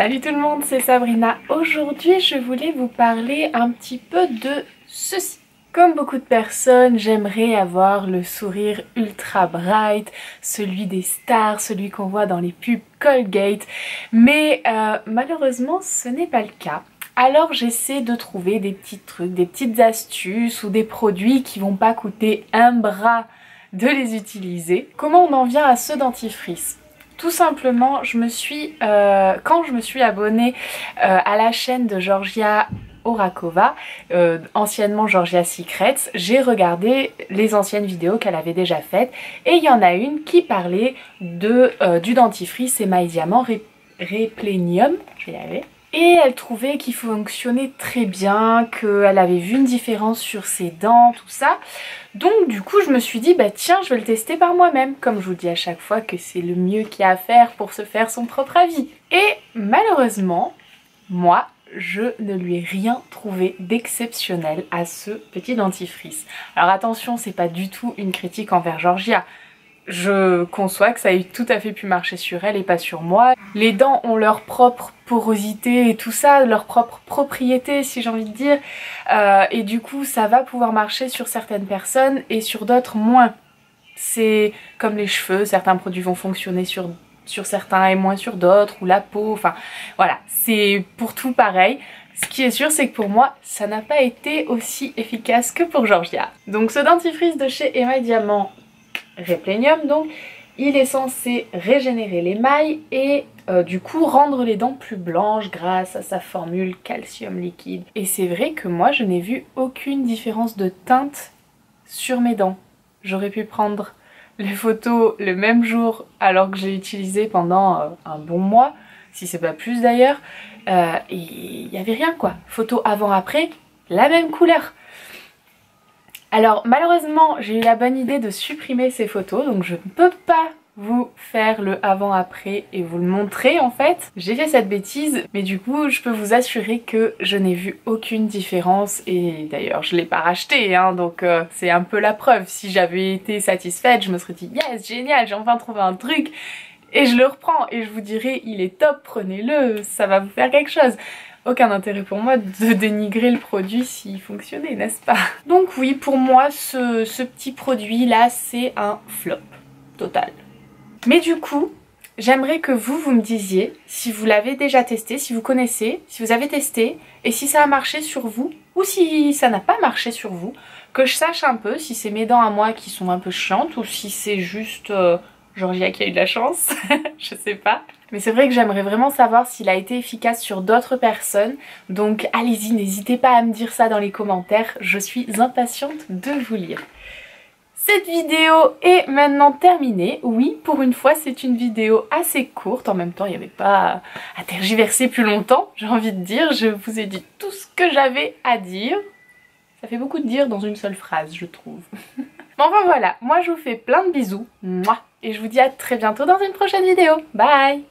Salut tout le monde, c'est Sabrina. Aujourd'hui, je voulais vous parler un petit peu de ceci. Comme beaucoup de personnes, j'aimerais avoir le sourire ultra bright, celui des stars, celui qu'on voit dans les pubs Colgate, mais malheureusement, ce n'est pas le cas. Alors j'essaie de trouver des petits trucs, des petites astuces ou des produits qui vont pas coûter un bras de les utiliser. Comment on en vient à ce dentifrice ? Tout simplement, quand je me suis abonnée à la chaîne de Georgia Orakova, anciennement Georgia Secrets, j'ai regardé les anciennes vidéos qu'elle avait déjà faites et il y en a une qui parlait du dentifrice Émail Diamant Replenium, je vais y arriver. Et elle trouvait qu'il fonctionnait très bien, qu'elle avait vu une différence sur ses dents, tout ça. Donc du coup je me suis dit, bah tiens, je vais le tester par moi-même. Comme je vous dis à chaque fois que c'est le mieux qu'il y a à faire pour se faire son propre avis. Et malheureusement, moi, je ne lui ai rien trouvé d'exceptionnel à ce petit dentifrice. Alors attention, c'est pas du tout une critique envers Georgia. Je conçois que ça ait tout à fait pu marcher sur elle et pas sur moi. Les dents ont leur propre porosité et tout ça, leur propre propriété si j'ai envie de dire. Et du coup ça va pouvoir marcher sur certaines personnes et sur d'autres moins. C'est comme les cheveux, certains produits vont fonctionner sur certains et moins sur d'autres, ou la peau, enfin voilà, c'est pour tout pareil. Ce qui est sûr, c'est que pour moi, ça n'a pas été aussi efficace que pour Georgia. Donc ce dentifrice de chez Émail Diamant Replenium, donc il est censé régénérer l'émail et du coup rendre les dents plus blanches grâce à sa formule calcium liquide. Et c'est vrai que moi je n'ai vu aucune différence de teinte sur mes dents. J'aurais pu prendre les photos le même jour alors que j'ai utilisé pendant un bon mois, si c'est pas plus d'ailleurs, et il n'y avait rien quoi. Photo avant-après, la même couleur. Alors malheureusement j'ai eu la bonne idée de supprimer ces photos, donc je ne peux pas vous faire le avant-après et vous le montrer en fait. J'ai fait cette bêtise, mais du coup je peux vous assurer que je n'ai vu aucune différence et d'ailleurs je l'ai pas racheté hein, donc c'est un peu la preuve. Si j'avais été satisfaite, je me serais dit yes génial, j'ai enfin trouvé un truc et je le reprends et je vous dirai il est top, prenez-le, ça va vous faire quelque chose. Aucun intérêt pour moi de dénigrer le produit s'il fonctionnait, n'est-ce pas? Donc oui, pour moi, ce petit produit-là, c'est un flop total. Mais du coup, j'aimerais que vous me disiez si vous l'avez déjà testé, si vous connaissez, si vous avez testé, et si ça a marché sur vous, ou si ça n'a pas marché sur vous, que je sache un peu si c'est mes dents à moi qui sont un peu chiantes, ou si c'est juste Georgia qui a eu de la chance, je sais pas. Mais c'est vrai que j'aimerais vraiment savoir s'il a été efficace sur d'autres personnes. Donc allez-y, n'hésitez pas à me dire ça dans les commentaires. Je suis impatiente de vous lire. Cette vidéo est maintenant terminée. Oui, pour une fois, c'est une vidéo assez courte. En même temps, il n'y avait pas à tergiverser plus longtemps, j'ai envie de dire. Je vous ai dit tout ce que j'avais à dire. Ça fait beaucoup de dire dans une seule phrase, je trouve. Bon, enfin voilà, moi je vous fais plein de bisous. Mouah. Et je vous dis à très bientôt dans une prochaine vidéo. Bye!